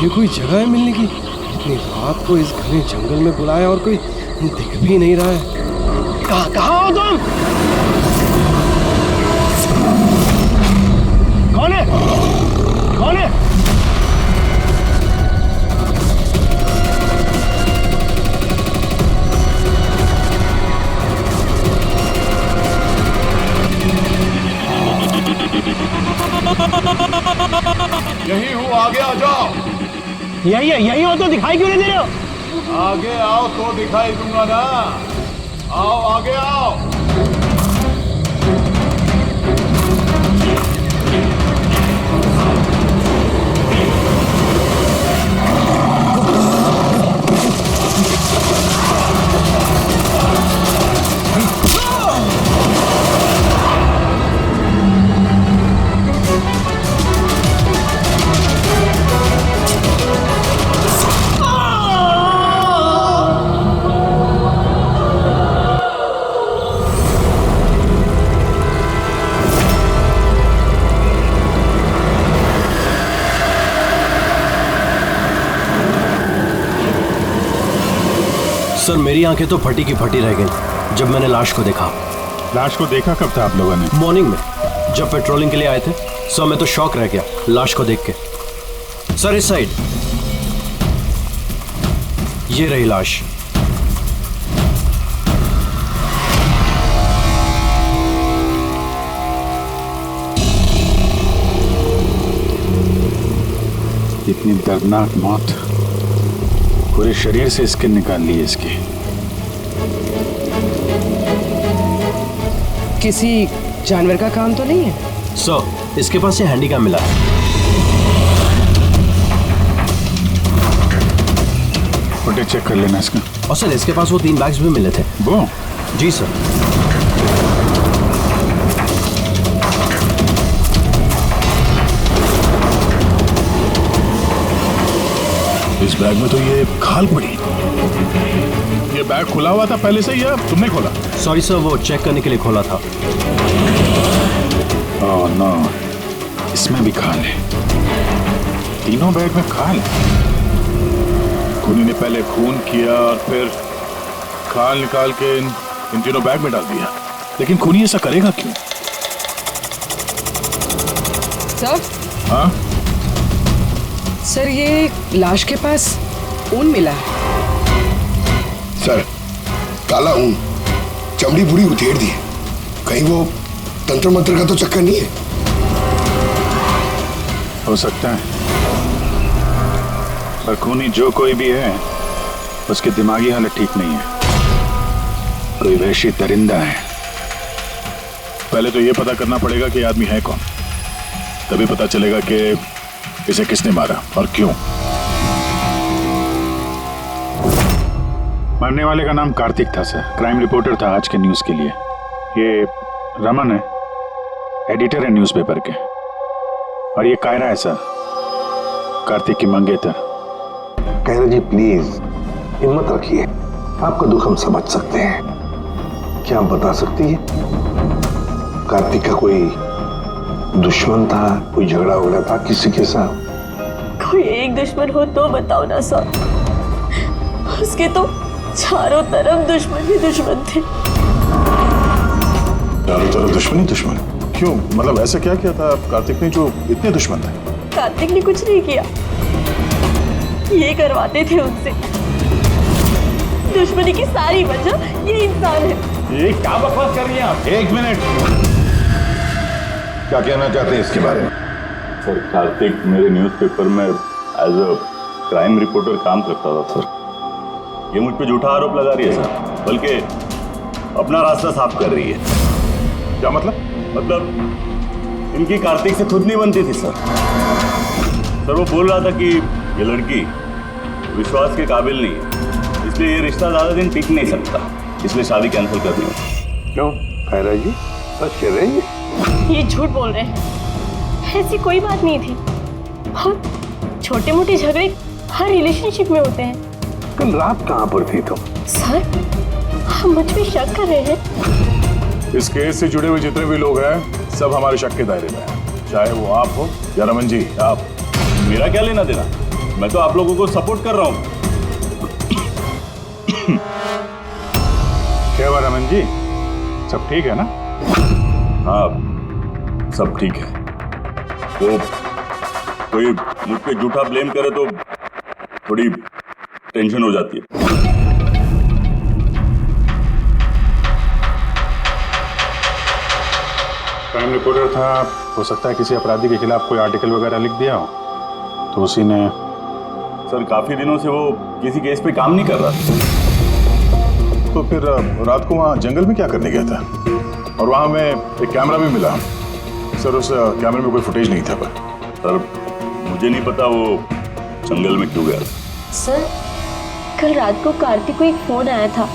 ये कोई जगह है मिलने की? इतनी रात को इस घने जंगल में बुलाया और कोई दिख भी नहीं रहा है। कहाँ हो तुम? कौन है? कौन है? यही हूँ, आगे आ जाओ। यही हो तो दिखाई क्यों नहीं दे रहे हो? आगे आओ तो दिखाई दूंगा ना। आओ आगे आओ। सर मेरी आंखें तो फटी की फटी रह गई जब मैंने लाश को देखा। लाश को देखा कब था आप लोगों ने? मॉर्निंग में जब पेट्रोलिंग के लिए आए थे। सर मैं तो शॉक रह गया लाश को देख के। सर इस साइड ये रही लाश। इतनी दर्दनाक मौत, पूरे शरीर से स्किन निकाल ली है इसकी। किसी जानवर का काम तो नहीं है? सर इसके पास ये हैंडीकैम मिला है। फुटेज चेक कर लेना इसका। और सर इसके पास वो 3 बैग्स भी मिले थे। वो? जी सर। इस बैग में तो ये खाल पड़ी। ये बैग खुला हुआ था पहले से या तुमने खोला? सॉरी सर वो चेक करने के लिए खोला था। ओह नो, इसमें भी खाल है। तीनों बैग में खाल। खूनी ने पहले खून किया और फिर खाल निकाल के इन तीनों बैग में डाल दिया। लेकिन खूनी ऐसा करेगा क्यों? सर? हाँ सर ये लाश के पास ऊन मिला है। सर काला ऊन, चमड़ी पूरी उधेड़ दी है। कहीं वो तंत्र मंत्र का तो चक्कर नहीं है? हो सकता है, पर खूनी जो कोई भी है उसकी दिमागी हालत ठीक नहीं है। कोई वहशी दरिंदा है। पहले तो ये पता करना पड़ेगा कि आदमी है कौन, तभी पता चलेगा कि इसे किसने मारा और क्यों। मरने वाले का नाम कार्तिक था सर। क्राइम रिपोर्टर था आज के न्यूज के लिए। ये रमन है, एडिटर है न्यूज़पेपर के। और ये कायरा है सर, कार्तिक की मंगेतर। कायरा जी प्लीज हिम्मत रखिए, आपका दुख हम समझ सकते हैं। क्या आप बता सकती है कार्तिक का कोई दुश्मन था, कोई झगड़ा वगड़ा था किसी के साथ? कोई एक दुश्मन हो तो बताओ ना सर। उसके तो चारों तरफ दुश्मन ही दुश्मन थे। चारों तरफ दुश्मन ही दुश्मन? क्यों, मतलब ऐसा क्या किया था कार्तिक ने जो इतने दुश्मन थे? कार्तिक ने कुछ नहीं किया, ये करवाते थे उनसे। दुश्मनी की सारी वजह ये इंसान है। ये क्या बकवास कर रही हैं आप? एक मिनट, क्या कहना चाहते हैं इसके बारे में? सर कार्तिक मेरे न्यूज़पेपर में एज अ क्राइम रिपोर्टर काम करता था सर। ये मुझ पे झूठा आरोप लगा रही है सर, बल्कि अपना रास्ता साफ कर रही है। क्या मतलब? मतलब इनकी कार्तिक से खुद नहीं बनती थी सर। सर वो बोल रहा था कि ये लड़की विश्वास के काबिल नहीं है, इसलिए ये रिश्ता ज़्यादा दिन टिक नहीं सकता, इसलिए शादी कैंसिल करनी है। क्यों कायरा जी, सच कह रहे हैं? ये झूठ बोल रहे हैं, ऐसी कोई बात नहीं थी। और छोटे मोटे झगड़े हर रिलेशनशिप में होते हैं। कल रात कहाँ पर थी तुम? सर हम मुझ पे शक कर रहे हैं। इस केस से जुड़े हुए जितने भी लोग हैं सब हमारे शक के दायरे में हैं, चाहे वो आप हो या रमन जी आप। मेरा क्या लेना देना? मैं तो आप लोगों को सपोर्ट कर रहा हूँ। क्या हुआ रमन जी, सब ठीक है ना? हाँ, सब ठीक है। वो कोई मुझ पे झूठा ब्लेम करे तो थोड़ी टेंशन हो जाती है। क्राइम रिपोर्टर था, हो सकता है किसी अपराधी के खिलाफ कोई आर्टिकल वगैरह लिख दिया हो, तो उसी ने। सर, काफी दिनों से वो किसी केस पे काम नहीं कर रहा था। तो फिर रात को वहाँ जंगल में क्या करने गया था? और वहाँ हमें एक कैमरा भी मिला। सर, उस कैमरे में कोई फुटेज नहीं था। पर सर, मुझे नहीं पता वो जंगल में क्यों गया था। सर, कल रात को कार्तिक को एक फोन आया था,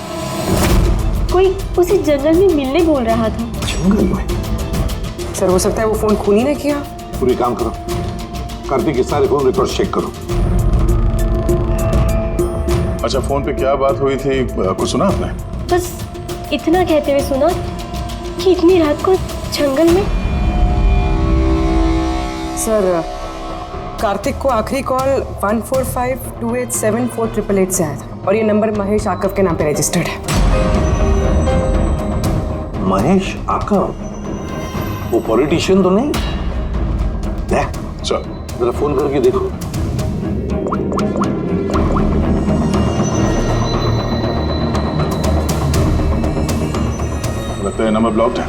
कोई उसे जंगल में मिलने बोल रहा था। जंगल में? सर हो सकता है वो फोन खून ही ने किया। पूरी काम करो, कार्तिक के सारे फोन रिकॉर्ड चेक करो। अच्छा, फोन पे क्या बात हुई थी, कुछ सुना आपने? बस इतना कहते हुए सुना कि इतनी रात को जंगल में। सर, कार्तिक को आखिरी कॉल 1452874888 से आया था और ये नंबर महेश आकव के नाम पे रजिस्टर्ड है। महेश आकव? वो पॉलिटिशियन तो नहीं? देख, चल जरा फोन करके देखो। लगता है नंबर ब्लॉक्ड है।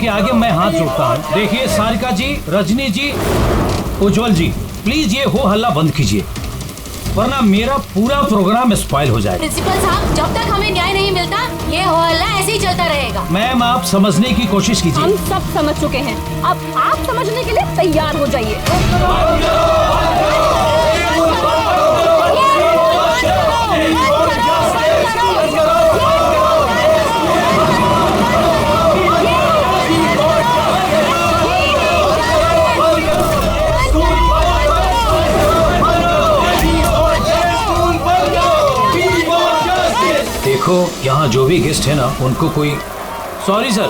आगे मैं हाथ जोड़ता हूँ। देखिए सारिका जी, रजनी जी, उज्जवल जी, प्लीज ये हो हल्ला बंद कीजिए, वरना मेरा पूरा प्रोग्राम स्पॉइल हो जाएगा। प्रिंसिपल साहब, जब तक हमें न्याय नहीं मिलता ये हो हल्ला ऐसे ही चलता रहेगा। मैम, आप समझने की कोशिश कीजिए। हम सब समझ चुके हैं, अब आप समझने के लिए तैयार हो जाइए। देखो, यहाँ जो भी गेस्ट है ना, उनको कोई। सॉरी सर,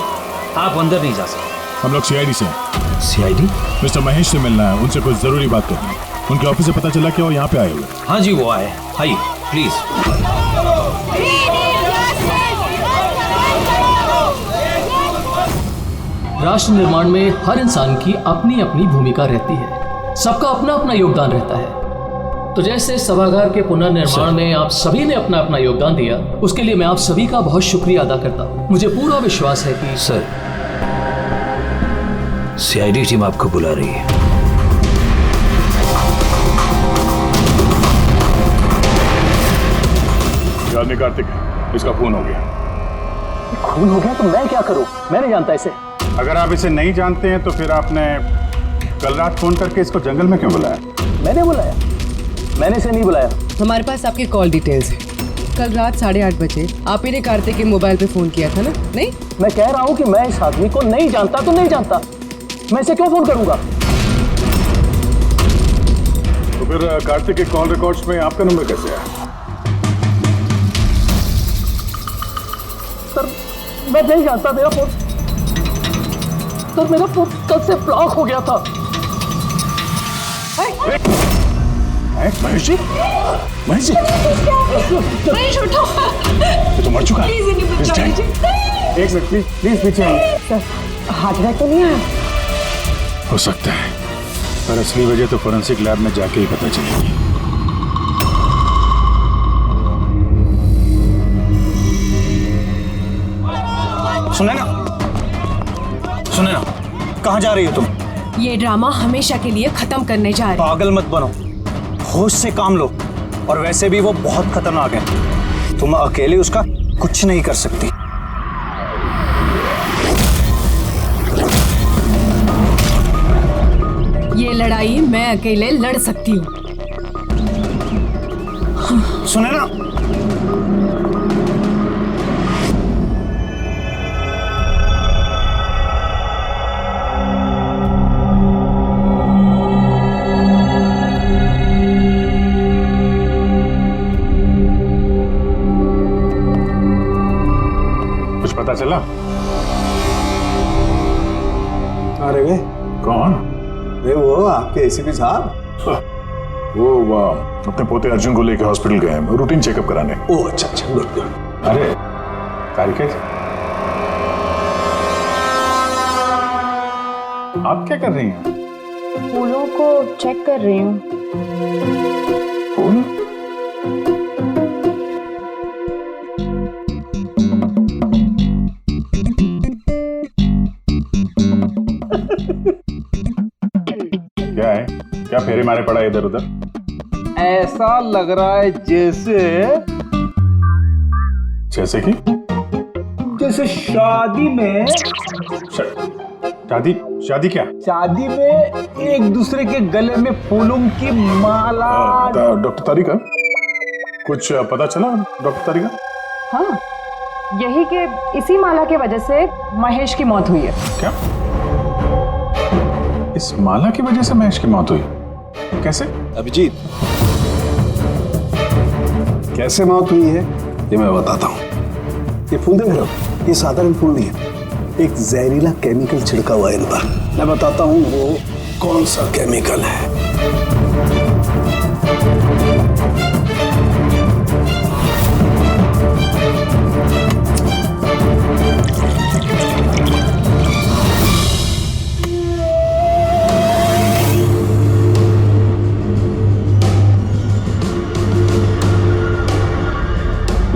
आप अंदर नहीं जा सकते। हम लोग सीआईडी से हैं। सीआईडी? मिस्टर महेश से मिलना है, उनसे कुछ जरूरी बात करनी है। उनके ऑफिस से पता चला कि वो यहाँ पे आए हुए। हाँ जी, वो आए। आइए प्लीज। राष्ट्र निर्माण में हर इंसान की अपनी अपनी भूमिका रहती है, सबका अपना अपना योगदान रहता है। तो जैसे सभागार के पुनर्निर्माण में आप सभी ने अपना अपना योगदान दिया, उसके लिए मैं आप सभी का बहुत शुक्रिया अदा करता हूँ। मुझे पूरा विश्वास है कि सर, सीआईडी टीम आपको बुला रही है। जानने कार्तिक, इसका खून हो गया। खून हो गया तो मैं क्या करूँ? मैं नहीं जानता इसे। अगर आप इसे नहीं जानते हैं तो फिर आपने कल रात फोन करके इसको जंगल में क्यों बुलाया? मैंने बुलाया? मैंने इसे नहीं बुलाया। हमारे पास आपकी कॉल डिटेल्स है। कल रात 8:30 बजे आप ही ने कार्तिक के मोबाइल पे फोन किया था ना? नहीं, मैं कह रहा हूँ कि मैं इस आदमी को नहीं जानता तो नहीं जानता, मैं इसे क्यों फोन करूंगा? तो फिर कार्तिक के कॉल रिकॉर्ड्स में आपका नंबर कैसे आया? सर, मैं नहीं जानता। मेरा फोन कल से ब्लॉक हो गया था। महेश जी, महेश जी, महेश उठो। ये तो मर चुका है। प्लीज इन्हें बचाओ मुझे। एक मिनट प्लीज पीछे आइए। सर हार्ट अटैक तो नहीं आया? हो सकता है, पर असली वजह तो फोरेंसिक लैब में जाके ही पता चलेगी। सुने ना, कहाँ जा रही हो तुम? ये ड्रामा हमेशा के लिए खत्म करने जा रहे। पागल मत बनो, होश से काम लो, और वैसे भी वो बहुत खतरनाक है, तुम अकेले उसका कुछ नहीं कर सकती। ये लड़ाई मैं अकेले लड़ सकती हूँ। सुने ना, कुछ पता चला? अरे वे कौन? अरे वो आपके एसीपी साहब। वो अपने पोते अर्जुन को लेकर हॉस्पिटल गए हैं, रूटीन चेकअप कराने। ओह अच्छा अच्छा, गुड गुड। अरे तारिका, आप क्या कर रही हैं? फूलों को चेक कर रही हूँ। फूल? क्या है? क्या फेरे मारे पड़ा इधर उधर? ऐसा लग रहा है जैसे कि जैसे शादी में शादी क्या? शादी में एक दूसरे के गले में फूलों की माला। डॉक्टर तारिका, कुछ पता चला डॉक्टर तारिका? हाँ, यही कि इसी माला की वजह से महेश की मौत हुई है। क्या? इस माला की वजह से महेश की मौत हुई? कैसे? अभिजीत, कैसे मौत हुई है ये मैं बताता हूँ। ये फूल देख रहे हो, ये साधारण फूल नहीं है, एक जहरीला केमिकल छिड़का हुआ है इन पर। मैं बताता हूँ वो कौन सा केमिकल है।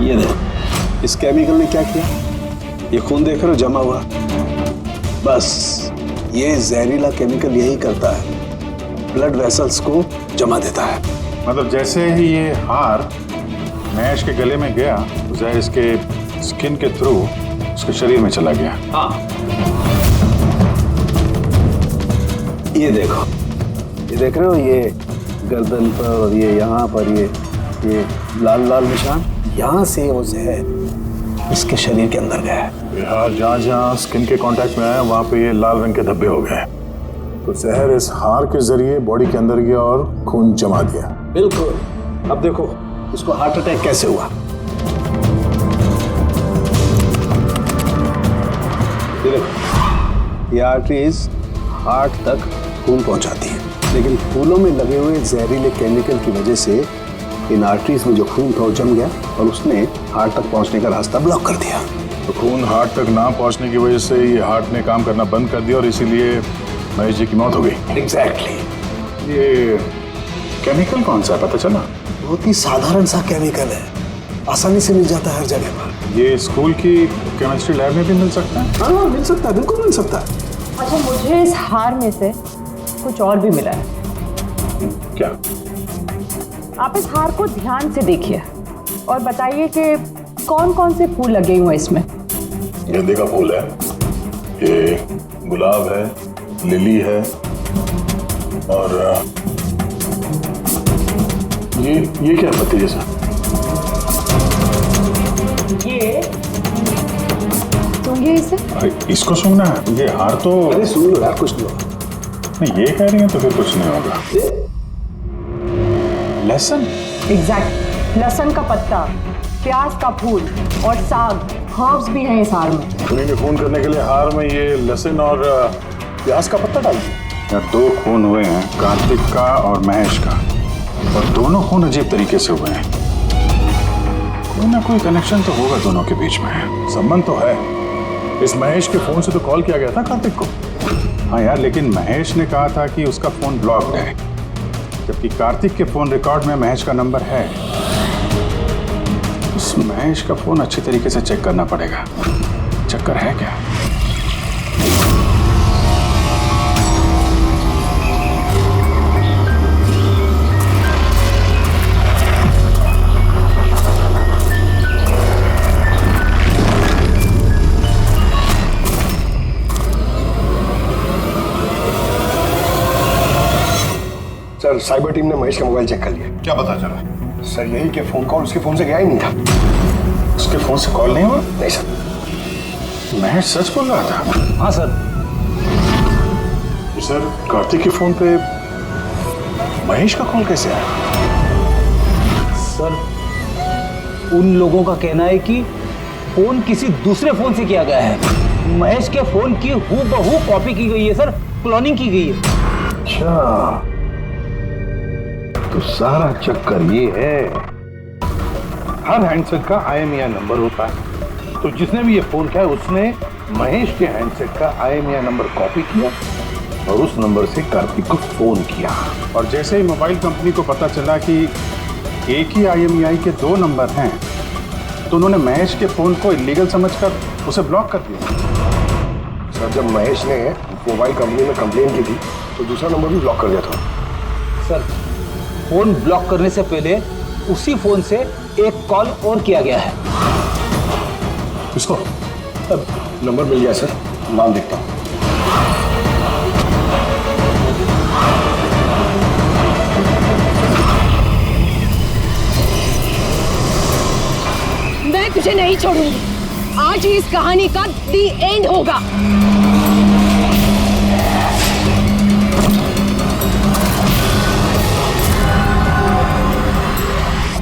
ये देखो, इस केमिकल ने क्या किया, ये खून देख रहे हो जमा हुआ, बस ये जहरीला केमिकल यही करता है, ब्लड वेसल्स को जमा देता है। मतलब जैसे ही ये हार महेश के गले में गया, तो जहर इसके स्किन के थ्रू उसके शरीर में चला गया। हाँ, ये देखो, ये देख रहे हो, ये गर्दन पर और ये यहाँ पर ये लाल लाल निशान, यहाँ से वो जहर इसके शरीर के अंदर गया है। हार जहाँ जहाँ स्किन के कांटेक्ट में आया, वहाँ पे ये लाल रंग के धब्बे हो गए। तो जहर इस हार के जरिए बॉडी के अंदर गया और खून जमा दिया। बिल्कुल। अब देखो इसको हार्ट अटैक कैसे हुआ। ये देखो, ये आर्टरीज हार्ट तक खून पहुंचाती है, लेकिन फूलों में लगे हुए जहरीले केमिकल की वजह से इन आर्टरीज में जो खून था वो जम गया और उसने हार्ट तक पहुंचने का रास्ता ब्लॉक कर दिया। तो खून हार्ट तक ना पहुंचने की वजह से ये हार्ट ने काम करना बंद कर दिया और इसीलिए महेश जी की मौत हो गई। एग्जैक्टली। ये केमिकल कौन सा है, पता चला? बहुत ही साधारण सा केमिकल है, आसानी से मिल जाता है हर जगह पर। ये स्कूल की केमिस्ट्री लैब में भी मिल सकता है? हाँ, मिल सकता है, बिल्कुल मिल सकता है। अच्छा, मुझे इस हार में से कुछ और भी मिला है। क्या? आप इस हार को ध्यान से देखिए और बताइए कि कौन कौन से फूल लगे हुए हैं इसमें। गेंदे का फूल है, ये गुलाब है, लिली है, और ये क्या पत्ती जैसा? ये सूंघिए इसे। अरे इसको सूंघना है? ये हार तो अरे सुन लो यार, कुछ नहीं होगा। नहीं, ये कह रही है तो फिर कुछ नहीं होगा। लहसुन? एग्जैक्ट, लहसुन का पत्ता, प्याज का फूल और साग, हर्ब्स भी हैं इस हार में। उन्हीं ने खून करने के लिए हार में ये लहसुन और प्याज का पत्ता डाल दिया। यहाँ 2 खून हुए हैं, कार्तिक का और महेश का, और दोनों खून अजीब तरीके से हुए हैं। कोई ना कोई कनेक्शन तो होगा दोनों के बीच में, संबंध तो है। इस महेश के फोन से तो कॉल किया गया था कार्तिक को। हाँ यार, लेकिन महेश ने कहा था कि उसका फोन ब्लॉक्ड है, जबकि कार्तिक के फोन रिकॉर्ड में महेश का नंबर है। उस महेश का फोन अच्छी तरीके से चेक करना पड़ेगा, चक्कर है क्या? सर साइबर टीम ने महेश का मोबाइल चेक कर लिया। क्या पता चला? सर यही कि फोन कॉल उसके फोन से गया ही नहीं था। उसके फोन से कॉल नहीं हुआ? नहीं सर। महेश सच बोल रहा था? हाँ सर। सर कार्तिक के फोन पे महेश का कॉल कैसे आया? सर उन लोगों का कहना है कि फोन किसी दूसरे फोन से किया गया है। महेश के फोन की हूबहू कॉपी की गई है सर, क्लोनिंग की गई है। अच्छा, तो सारा चक्कर ये है, हर हैंडसेट का IMEI नंबर होता है, तो जिसने भी ये फोन किया उसने महेश के हैंडसेट का IMEI नंबर कॉपी किया और उस नंबर से कार्तिक को फोन किया। और जैसे ही मोबाइल कंपनी को पता चला कि एक ही IMEI के 2 नंबर हैं, तो उन्होंने महेश के फोन को इलीगल समझकर उसे ब्लॉक कर दिया। सर जब महेश ने मोबाइल कंपनी में कंप्लेन की थी तो दूसरा नंबर भी ब्लॉक कर दिया था। सर फोन ब्लॉक करने से पहले उसी फोन से एक कॉल और किया गया है। किसको? अब नंबर मिल गया सर, नाम देखता हूँ। मैं तुझे नहीं छोड़ूंगी। आज ही इस कहानी का दी एंड होगा।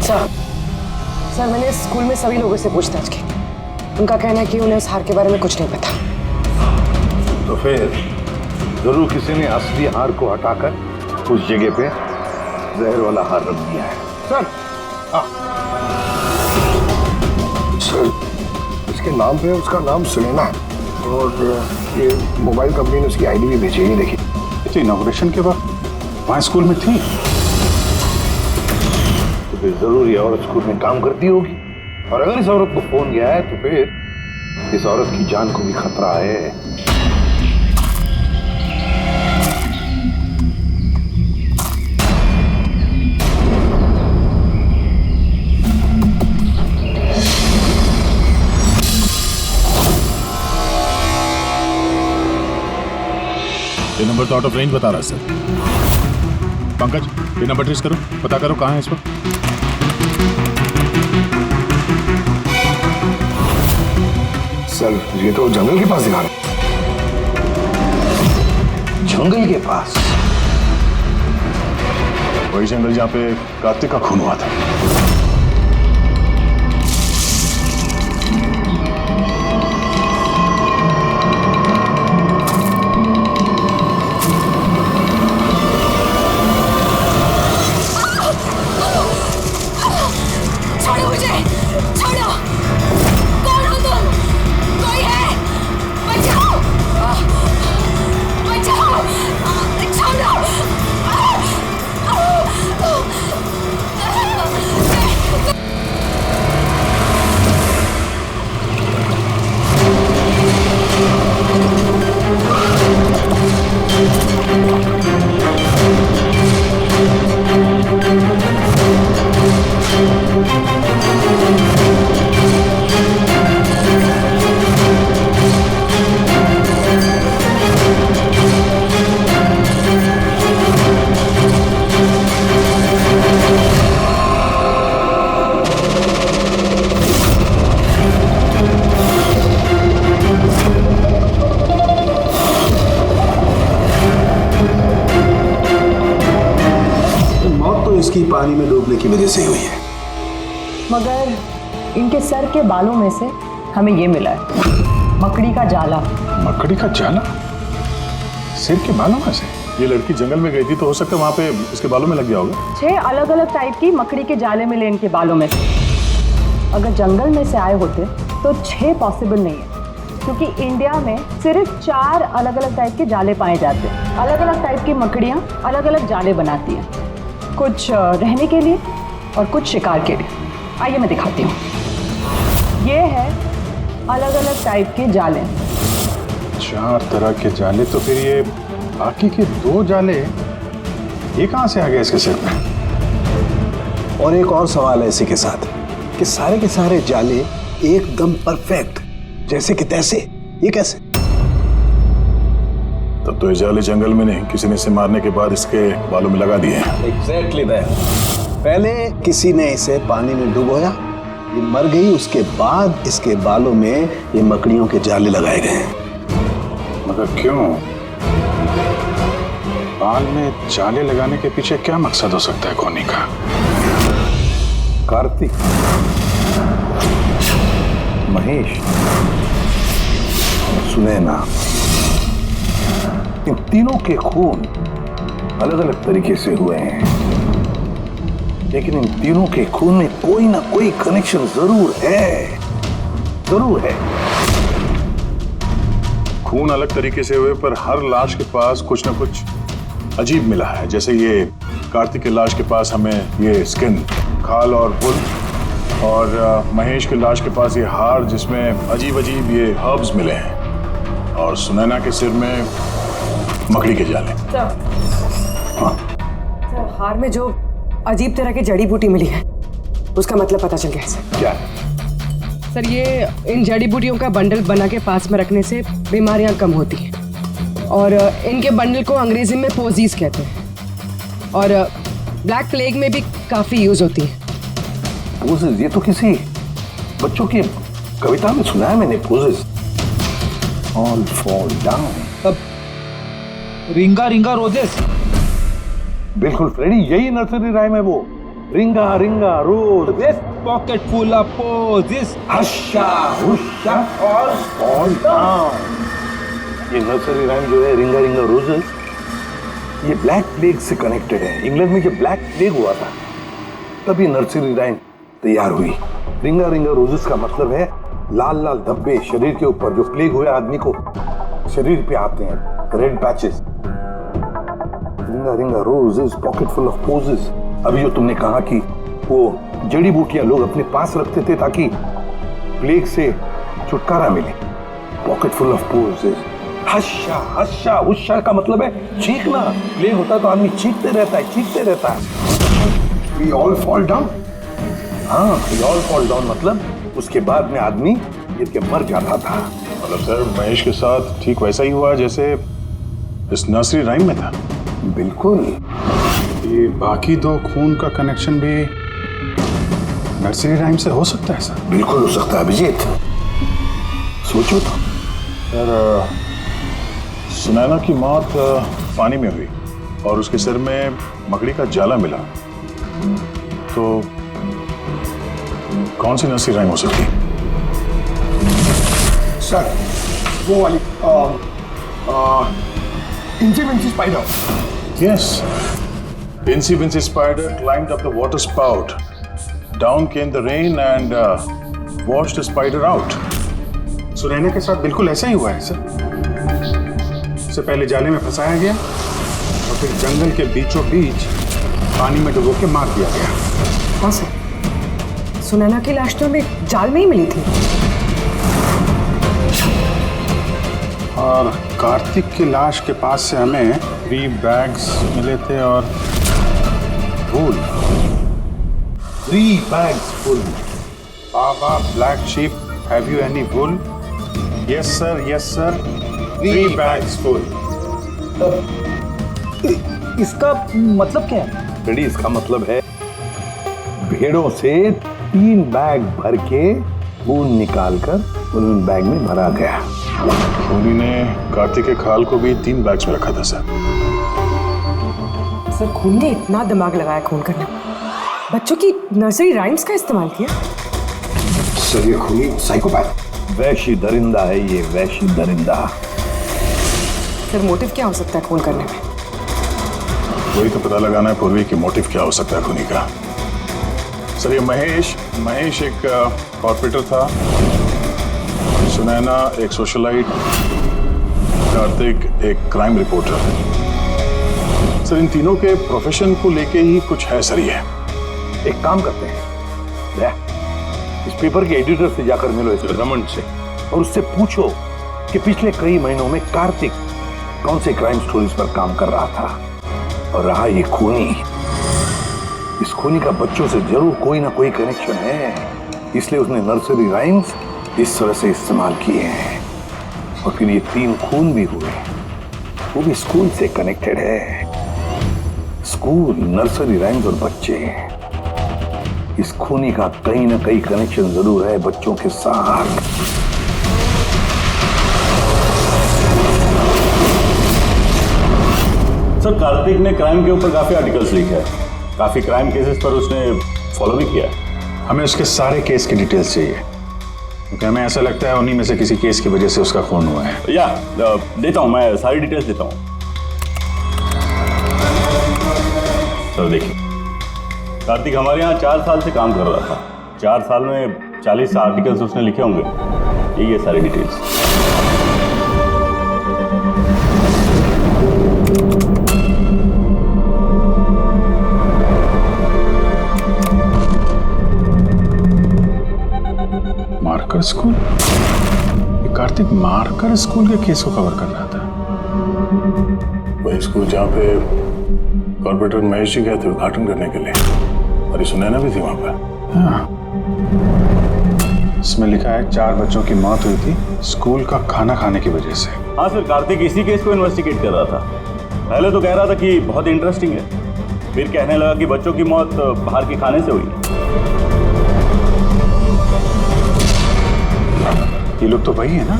सर मैंने स्कूल में सभी लोगों से पूछताछ की। उनका कहना है कि उन्हें उस हार के बारे में कुछ नहीं पता। तो फिर जरूर किसी ने असली हार को हटाकर उस जगह पे जहर वाला हार रख दिया है। सर सर इसके नाम पे उसका नाम सुनैना है और ये मोबाइल कंपनी ने उसकी आईडी भी भेजी है, देखिए। तो इनॉग्रेशन के बाद वहाँ स्कूल में थी, तो फिर जरूर ये औरत स्कूल में काम करती होगी, और अगर इस औरत को फोन गया है तो फिर इस औरत की जान को भी खतरा है। ये नंबर तो आउट ऑफ रेंज बता रहा है सर। पंकज ये नंबर ट्रेस करो, पता करो कहाँ है इस वक्त। सर ये तो जंगल के पास दिखा रहे। जंगल के पास? वही जंगल जहाँ पे कार्तिक का खून हुआ था। छोड़ो मुझे, छोड़ो। कौन हो तुम? कोई है? बचाओ, बचाओ, छोड़ो। इसकी पानी में डूबने की वजह से हुई है। मगर इनके सर के बालों में से हमें ये मिला है, मकड़ी का जाला। मकड़ी का जाला? सिर के बालों में से? ये लड़की जंगल में गई थी तो हो सकता है वहां पे इसके बालों में लग गया होगा। 6 अलग अलग टाइप की मकड़ी के जाले मिले इनके बालों में से। अगर जंगल में से आए होते तो 6 पॉसिबल नहीं है, क्योंकि इंडिया में सिर्फ 4 अलग अलग टाइप के जाले पाए जाते हैं। अलग अलग टाइप की मकड़ियाँ अलग अलग जाले बनाती हैं, कुछ रहने के लिए और कुछ शिकार के लिए। आइए मैं दिखाती हूँ। ये है अलग अलग टाइप के जाले। 4 तरह के जाले, तो फिर ये बाकी के 2 जाले ये कहाँ से आ गए इसके सिर पे? और एक और सवाल है इसी के साथ कि सारे के सारे जाले एकदम परफेक्ट जैसे कि तैसे, ये कैसे? तब तो ये जाले जंगल में नहीं, किसी ने इसे मारने के बाद इसके बालों में लगा दिए हैं। Exactly that. पहले किसी ने इसे पानी में डुबोया, ये मर गई, उसके बाद इसके बालों में ये मकड़ियों के जाले लगाए गए हैं। मगर क्यों? बाल में जाले लगाने के पीछे क्या मकसद हो सकता है कोनी का? कार्तिक, महेश, सुनैना, इन तीनों के खून अलग अलग तरीके से हुए हैं, लेकिन इन तीनों के खून में कोई ना कोई कनेक्शन जरूर है, जरूर है। खून अलग तरीके से हुए पर हर लाश के पास कुछ ना कुछ अजीब मिला है। जैसे ये कार्तिक के लाश के पास हमें ये स्किन, खाल और वुल, और महेश के लाश के पास ये हार जिसमें अजीब अजीब ये हर्ब्स मिले हैं, और सुनैना के सिर में मकड़ी के जाले। सर, हार में जो अजीब तरह की जड़ी बूटी मिली है उसका मतलब पता चल गया है सर। क्या? सर, ये इन जड़ी बूटियों का बंडल बना के पास में रखने से बीमारियां कम होती हैं, और इनके बंडल को अंग्रेजी में पोजीज कहते हैं, और ब्लैक प्लेग में भी काफी यूज होती है। पोजेस? ये तो किसी बच्चों की कविता में सुना है मैंने। Posies, all fall down. Ring a ring a roses. बिल्कुल फ्रेडी, यही नर्सरी राइम है वो। Ring a ring a rose, pocket full of posies, hush a hush a all fall down. ये नर्सरी राइम जो है, रिंगा रिंगा रोजेस, ये ब्लैक प्लेग से कनेक्टेड है। इंग्लैंड में जब ब्लैक प्लेग हुआ था तब ये नर्सरी राइम तैयार हुई। रिंगा रिंगा रोजेस का मतलब है लाल लाल धब्बे शरीर के ऊपर जो प्लेग हुए आदमी को शरीर पे आते हैं, red patches. Ring a ring a roses, pocket full of posies. अभी जो तुमने कहा कि वो जड़ी बूटियां लोग अपने पास रखते थे ताकि प्लेग से छुटकारा मिले। Pocket full of posies. Hush a hush a hush a का मतलब है चीखना। प्लेग होता है तो आदमी चीखते रहता है, चीखते रहता है। We all fall down। हाँ, we all fall down मतलब उसके बाद में आदमी गिर के मर जाता था। मतलब सर, महेश के साथ ठीक वैसा ही हुआ जैसे इस नर्सरी राइम में था। बिल्कुल। ये बाकी दो खून का कनेक्शन भी नर्सरी राइम से हो सकता है सर? बिल्कुल हो सकता है अभिजीत, सोचो तो। सर, सुनैना की मौत पानी में हुई और उसके सिर में मकड़ी का जाला मिला, तो कौन सी नर्सरी राइम हो सकती है? सर, वो वाली इंची Vinci spider. Yes. Incy Wincy Spider climbed up the water spout. Down came the rain and washed the spider out. Sunaina के साथ बिल्कुल ऐसा ही हुआ है सर। उसे पहले जाले में फंसाया गया और फिर जंगल के बीचों बीच पानी में डुबो के मार दिया गया। हाँ सर, सुनैना की लाश तो हमें जाल में ही मिली थी। और कार्तिक की लाश के पास से हमें 3 बैग्स मिले थे और फूल। 3 bags full। Baba, black sheep, have you any wool? Yes sir, yes sir. 3 bags full। इसका मतलब क्या है? रेडी, इसका मतलब है भेड़ों से 3 बैग भर के खून निकालकर उन बैग में भरा गया। उन्हीं ने कार्तिक के खाल को भी 3 बैग्स में रखा था सर। सर, खून ने इतना दिमाग लगाया खून करने में, बच्चों की नर्सरी राइम्स का इस्तेमाल किया। सर, ये खूनी साइकोपैथ, वैशी दरिंदा है ये, वैशी दरिंदा। सर, मोटिव क्या हो सकता है खून करने में? वही तो पता लगाना है पूर्वी की मोटिव क्या हो सकता है खूनी का। सर, ये महेश एक कॉर्पोरेटर था, सुनैना एक सोशलाइट, कार्तिक एक क्राइम रिपोर्टर। सर, इन तीनों के प्रोफेशन को लेके ही कुछ है सर। ये एक काम करते हैं, इस पेपर के एडिटर से जाकर मिलो, इस रमन से, और उससे पूछो कि पिछले कई महीनों में कार्तिक कौन से क्राइम स्टोरीज पर काम कर रहा था। और रहा ये खूनी, इस खूनी का बच्चों से जरूर कोई ना कोई कनेक्शन है, इसलिए उसने नर्सरी राइम्स इस तरह से इस्तेमाल किए हैं। और फिर ये 3 खून भी हुए। वो भी स्कूल से कनेक्टेड है। स्कूल, नर्सरी राइम्स और बच्चे, इस खूनी का कहीं ना कहीं कनेक्शन जरूर है बच्चों के साथ। सर कार्तिक ने क्राइम के ऊपर काफी आर्टिकल्स लिखे हैं, काफी क्राइम केसेस पर उसने फॉलो भी किया है। हमें उसके सारे केस की डिटेल्स चाहिए, क्योंकि हमें ऐसा लगता है उन्हीं में से किसी केस की वजह से उसका खून हुआ है। या देता हूं, मैं सारी डिटेल्स देता हूं। सर देखिए, कार्तिक हमारे यहाँ 4 साल से काम कर रहा था। 4 साल में 40 आर्टिकल्स उसने लिखे होंगे। यही है सारी डिटेल्स। Marker school? ये कार्तिक मार्कर स्कूल के केस को कवर कर रहा था। वही स्कूल जहाँ पे कॉर्पोरेटर महेश जी गए थे उद्घाटन करने के लिए, और सुनैना भी थी वहां पर। हाँ। इसमें लिखा है 4 बच्चों की मौत हुई थी स्कूल का खाना खाने की वजह से। हाँ सर, कार्तिक इसी केस को इन्वेस्टिगेट कर रहा था। पहले तो कह रहा था कि बहुत इंटरेस्टिंग है, फिर कहने लगा कि बच्चों की मौत बाहर के खाने से हुई है। ये लोग तो वही है ना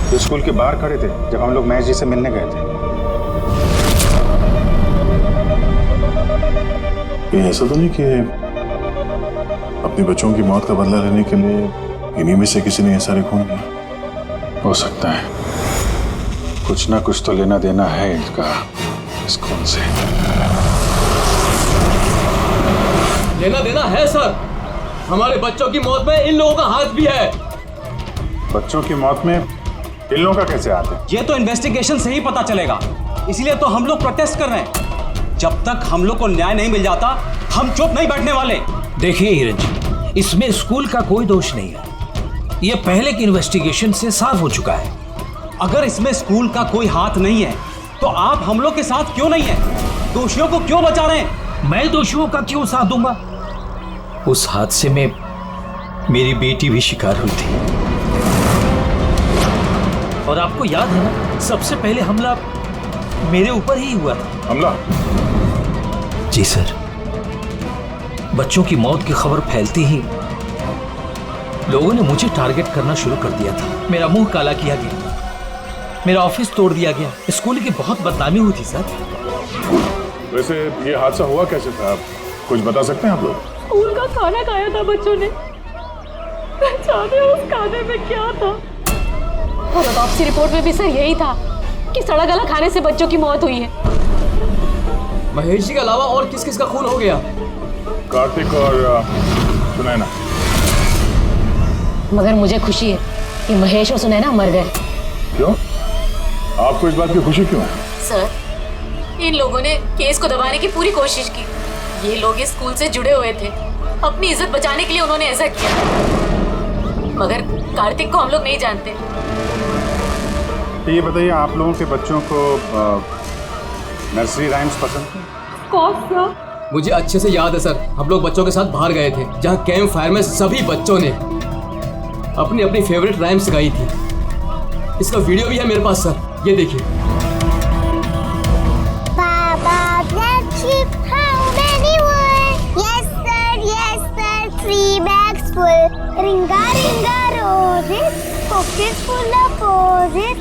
जो स्कूल के बाहर खड़े थे जब हम लोग महेश जी से मिलने गए थे। ये ऐसा तो नहीं कि अपने बच्चों की मौत का बदला लेने के लिए इन्हीं में से किसी ने ये सारे खून किया? हो सकता है, कुछ ना कुछ तो लेना देना है इनका इस खून से। लेना देना है सर। हमारे बच्चों की मौत में इन लोगों का हाथ भी है। बच्चों की मौत में इन लोगों का कैसे हाथ है? ये तो इन्वेस्टिगेशन से ही पता चलेगा, इसीलिए तो हम लोग प्रोटेस्ट कर रहे हैं। जब तक हम लोग को न्याय नहीं मिल जाता हम चुप नहीं बैठने वाले। देखिए हिरन जी, इसमें स्कूल का कोई दोष नहीं है। ये पहले की इन्वेस्टिगेशन से साफ हो चुका है। अगर इसमें स्कूल का कोई हाथ नहीं है तो आप हम लोग के साथ क्यों नहीं है? दोषियों को क्यों बचा रहे हैं? मैं दोषियों का क्यों साथ दूंगा? उस हादसे में मेरी बेटी भी शिकार हुई थी। और आपको याद है ना, सबसे पहले हमला मेरे ऊपर ही हुआ था। हमला? जी सर। बच्चों की मौत की खबर फैलती ही लोगों ने मुझे टारगेट करना शुरू कर दिया था। मेरा मुंह काला किया गया, मेरा ऑफिस तोड़ दिया गया, स्कूल की बहुत बदनामी हुई थी सर। वैसे ये हादसा हुआ कैसे था, आप कुछ बता सकते हैं आप लोग? स्कूल का खाना खाया था बच्चों ने, जाने उस खाने में क्या था। और ऑटोप्सी रिपोर्ट में भी सर यही था कि सड़ा गला खाने से बच्चों की मौत हुई है। महेश जी के अलावा और किस किस का खून हो गया? कार्तिक और सुनैना। मगर मुझे खुशी है कि महेश और सुनैना मर गए। क्यों? आपको इस बात की खुशी क्यों है? सर, इन लोगों ने केस को दबाने की पूरी कोशिश की। ये लोग इस स्कूल से जुड़े हुए थे, अपनी इज्जत बचाने के लिए उन्होंने ऐसा किया। मगर कार्तिक को हम लोग नहीं जानते। तो ये बताइए, आप लोगों के बच्चों को नर्सरी राइम्स पसंद है? कौन सा? मुझे अच्छे से याद है सर, हम लोग बच्चों के साथ बाहर गए थे जहाँ कैंप फायर में सभी बच्चों ने अपनी अपनी फेवरेट राइम्स गाई थी। इसका वीडियो भी है मेरे पास सर, ये देखिए। Ringa ringa roses, pockets full of posies.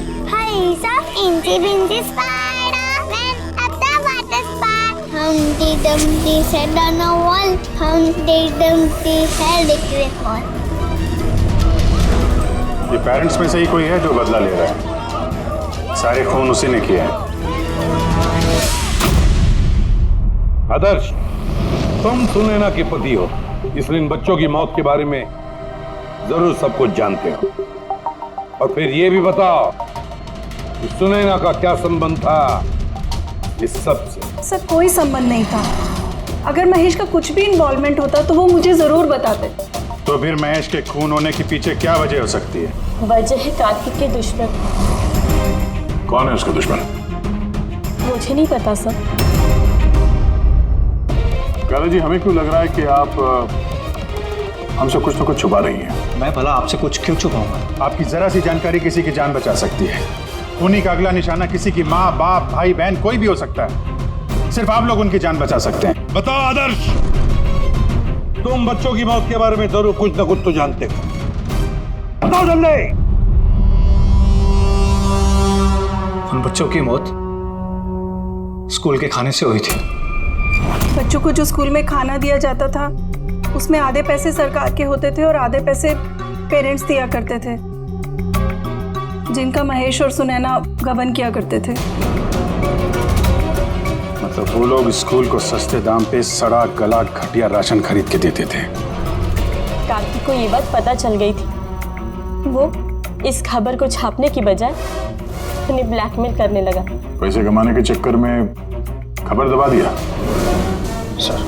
He's a incy wincy spider. Went up the water spout. Humpty Dumpty sat on a wall. Humpty Dumpty held a great fall. ये parents में से ही कोई है जो बदला ले रहा है? सारे खून उसी ने किए हैं। आदर्श, तुम सुनैना के पति हो, इसलिए इन बच्चों की मौत के बारे में जरूर सब कुछ जानते हो। और फिर ये भी बताओ कि सुनैना का क्या संबंध था इस सब से? सर, कोई संबंध नहीं था। अगर महेश का कुछ भी इन्वॉल्वमेंट होता तो वो मुझे जरूर बताते। तो फिर महेश के खून होने के पीछे क्या वजह हो सकती है? वजह है कार्तिक के दुश्मन। कौन है उसका दुश्मन? मुझे नहीं पता सर। काला जी, हमें क्यों लग रहा है कि आप हमसे कुछ ना कुछ छुपा रही हैं? मैं भला आपसे कुछ क्यों छुपाऊंगा? आपकी जरा सी जानकारी किसी की जान बचा सकती है। खूनी का अगला निशाना किसी की माँ, बाप, भाई, बहन कोई भी हो सकता है। सिर्फ आप लोग उनकी जान बचा सकते हैं। बताओ आदर्श, तुम बच्चों की मौत के बारे में जरूर कुछ न कुछ तो जानते हो। बताओ जल्दी। उन बच्चों की मौत स्कूल के खाने से हुई थी। बच्चों को जो स्कूल में खाना दिया जाता था उसमें आधे पैसे सरकार के होते थे और आधे पैसे पेरेंट्स दिया करते थे, जिनका महेश और सुनैना गबन किया करते थे। मतलब वो लोग स्कूल को सस्ते दाम पे सड़ा गला घटिया राशन खरीद के देते थे। कार्तिक को ये बात पता चल गई थी। वो इस खबर को छापने की बजाय उन्हें ब्लैकमेल करने लगा। पैसे कमाने के चक्कर में खबर दबा दिया। सर,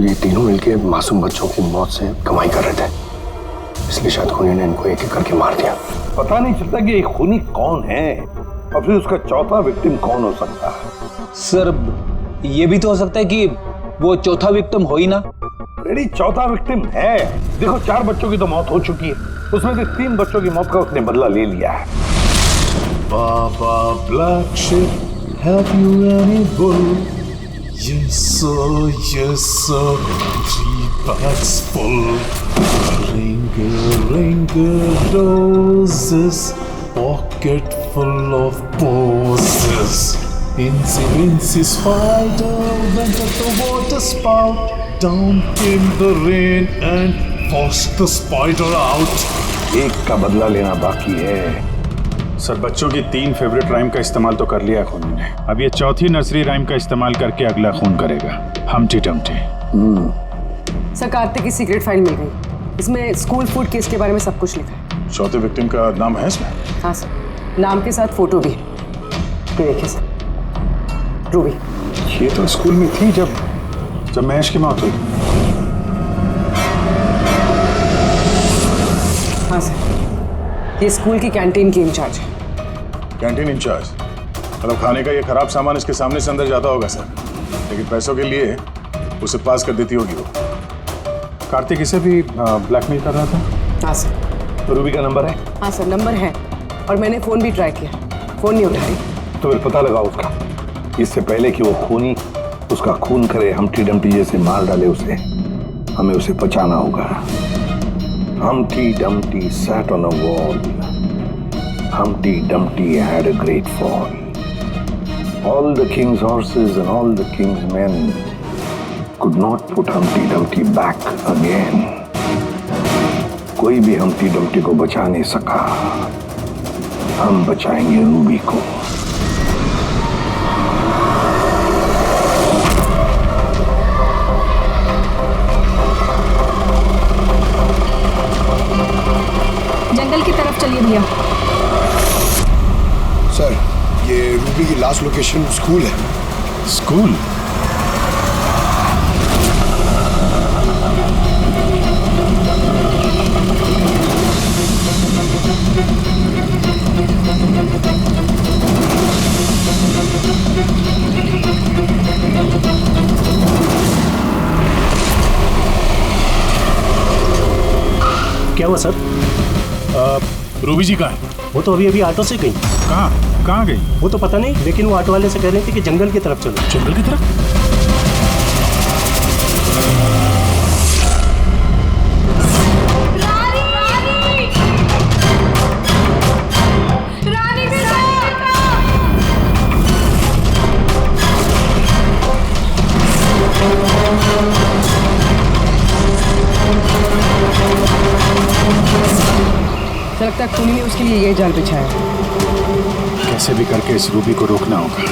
ये तीनों मिलके मासूम बच्चों की मौत से कमाई कर रहे थे, इसलिए शायद खूनी ने इनको एक एक करके मार दिया। पता नहीं चलता कि ये खूनी कौन है और फिर उसका चौथा विक्टिम कौन हो सकता है। सर, ये भी तो हो सकता है कि वो चौथा विक्टिम हो ही ना। रेडी, चौथा विक्टिम है। देखो, 4 बच्चों की तो मौत हो चुकी है, उसमें से 3 बच्चों की मौत का उसने बदला ले लिया है। Baba Black Sheep, have you any bull? Yes sir, 3 bags full. Ring roses, pocket full of posies. Incy spider went at the water spout. Down came the rain and forced the spider out. एक का बदला लेना बाकी है। Sir, बच्चों की 3 favourite rhyme का इस्तेमाल तो कर लिया खूनी ने। अब ये चौथी नर्सरी राइम का इस्तेमाल करके अगला खून करेगा, हमटी टमटी। सर, कार्तिक की सीक्रेट फाइल मिल गई। इसमें स्कूल फूड केस के बारे में सब कुछ लिखा है। चौथे विक्टिम का नाम है इसमें? हाँ सर, नाम के साथ फोटो भी है। देखिए सर, रूबी। ये तो स्कूल में थी जब महेश की मौत हुई। हाँ सर, ये स्कूल की कैंटीन की इंचार्ज है। Canteen incharge? मतलब खाने का ये खराब सामान इसके सामने से अंदर जाता होगा सर, लेकिन पैसों के लिए उसे पास कर देती होगी वो। कार्तिक इसे भी ब्लैकमेल कर रहा था? हाँ सर। तो रूबी का नंबर है? हाँ सर, नंबर है और मैंने फोन भी ट्राई किया, फोन नहीं उठा रही। तो फिर पता लगाओ उसका, इससे पहले कि वो खूनी उसका खून करे, हमटी डमटी जैसे मार डाले उसे। हमें उसे बचाना होगा। Humpty Dumpty sat on a wall. Humpty Dumpty had a great fall. All the king's horses and all the king's men could not put Humpty Dumpty back again. कोई भी Humpty Dumpty को बचा नहीं सका। हम बचाएंगे रूबी को। जंगल की तरफ चलिए भैया। सर, ये रूबी की लास्ट लोकेशन स्कूल है। स्कूल? क्या हुआ सर? रूबी जी कहाँ है? वो तो अभी ऑटो से गई। कहाँ गई? वो तो पता नहीं, लेकिन वो ऑटो वाले से कह रहे थे कि जंगल की तरफ चलो। जंगल की तरफ? लगता है खूनी ने उसके लिए यही जाल बिछाया। कैसे भी करके इस रूबी को रोकना होगा।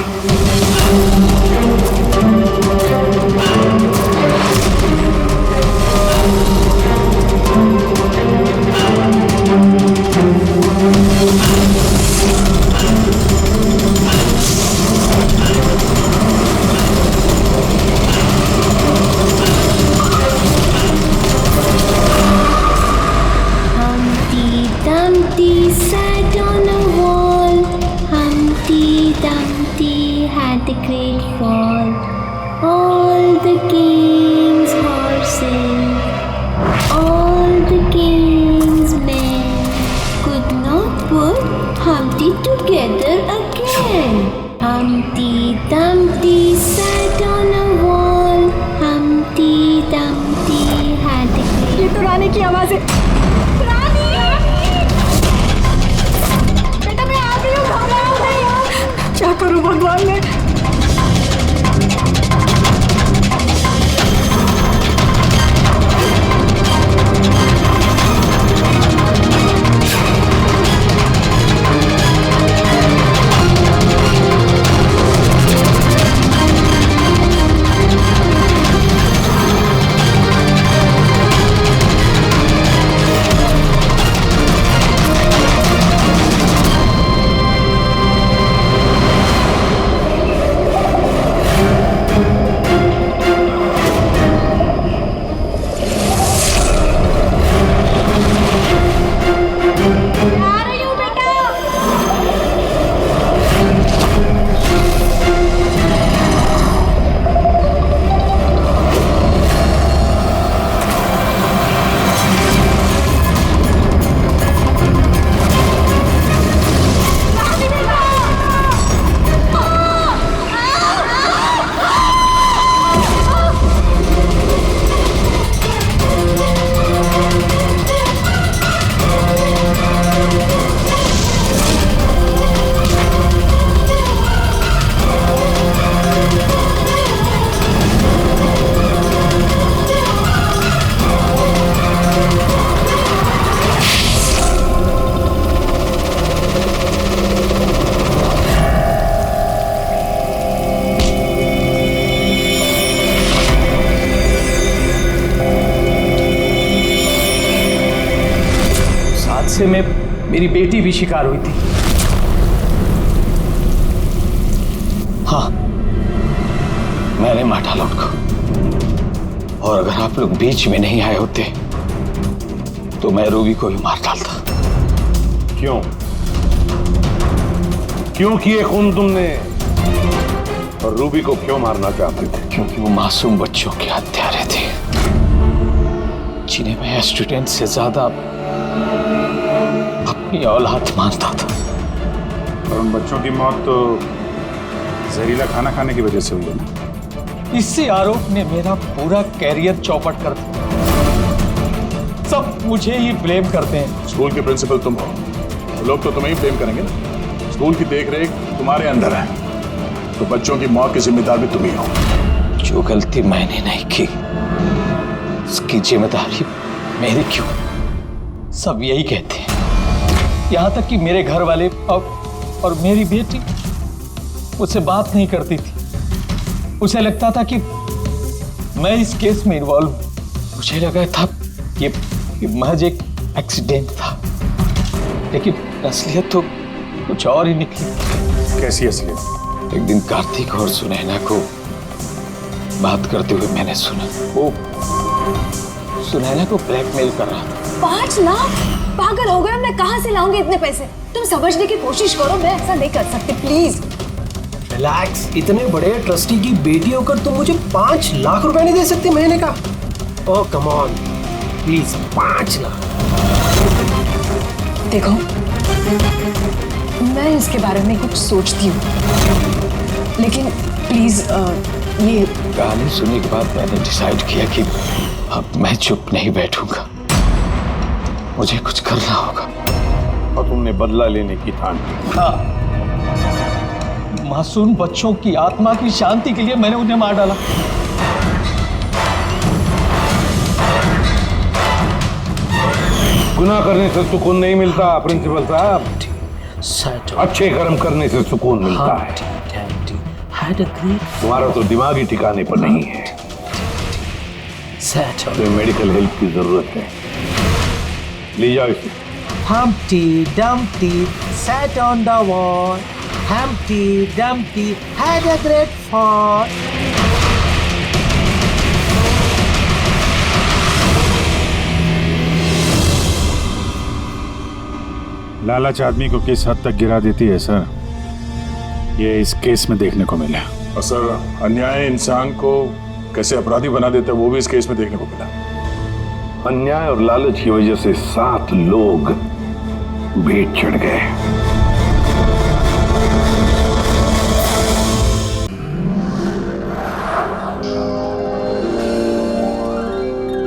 Dumpty sat on a wall. Humpty Dumpty had a great fall. All the king's horses, all the king's men could not put Humpty together again. Humpty Dumpty sat on a wall. Humpty Dumpty had a great... ये तो रानी की आवाज है। रानी! बेटा मैं आ गई हूँ, घबराओ नहीं। क्या करूँ भगवान मैं? में मेरी बेटी भी शिकार हुई थी। हाँ, मैंने मार डाला उनको। और अगर आप लोग बीच में नहीं आए होते तो मैं रूबी को भी मार डालता। क्यों? क्यों किए खून तुमने? और रूबी को क्यों मारना चाहते थे? क्योंकि वो मासूम बच्चों के हत्यारे थे, जिन्हें मैं स्टूडेंट से ज्यादा अपनी औलाद मानता था। और उन बच्चों की मौत तो जहरीला खाना खाने की वजह से हुई है ना? इसी आरोप ने मेरा पूरा कैरियर चौपट कर दिया। सब मुझे ही ब्लेम करते हैं। स्कूल के प्रिंसिपल तुम हो, तो लोग तो तुम्हें ही ब्लेम करेंगे ना। स्कूल की देखरेख तुम्हारे अंदर है, तो बच्चों की मौत की जिम्मेदार भी तुम ही हो। जो गलती मैंने नहीं की उसकी जिम्मेदारी मेरी क्यों? सब यही कहते हैं। यहाँ तक कि मेरे घर वाले और मेरी बेटी मुझसे बात नहीं करती थी। उसे लगता था कि मैं इस केस में इन्वॉल्व हूं। मुझे लगा था ये महज एक एक्सीडेंट था, लेकिन असलियत तो कुछ और ही निकली। कैसी असलियत? एक दिन कार्तिक और सुनैना को बात करते हुए मैंने सुना। वो सुनैना को ब्लैकमेल कर रहा था। 5 लाख? पागल हो गए, मैं कहां से लाऊंगी इतने पैसे? तुम समझने की कोशिश करो, मैं ऐसा नहीं कर सकती, प्लीज। रिलैक्स। इतने बड़े ट्रस्टी की बेटी होकर तुम मुझे 5 लाख रुपए नहीं दे सकती महीने का? ओह कम ऑन प्लीज, 5 लाख। देखो, मैं इसके बारे में कुछ सोचती हूँ, लेकिन प्लीज ये कहानी सुनने के बाद मैंने डिसाइड किया कि अब मैं चुप नहीं बैठूंगा, मुझे कुछ करना होगा। और तुमने बदला लेने की ठान ली? हाँ, मासूम बच्चों की आत्मा की शांति के लिए मैंने उन्हें मार डाला। गुनाह करने से सुकून नहीं मिलता प्रिंसिपल साहब, अच्छे कर्म करने से सुकून मिलता है। तुम्हारा तो दिमाग ही ठिकाने पर नहीं है। तो मेडिकल हेल्प की जरूरत है, ले जाओ इसे। Humpty Dumpty sat on the wall. Humpty Dumpty had a great fall. लालच आदमी को किस हद तक गिरा देती है सर, ये इस केस में देखने को मिला। और सर, अन्याय इंसान को कैसे अपराधी बना देता है वो भी इस केस में देखने को मिला। अन्याय और लालच की वजह से 7 लोग भेंट चढ़ गए।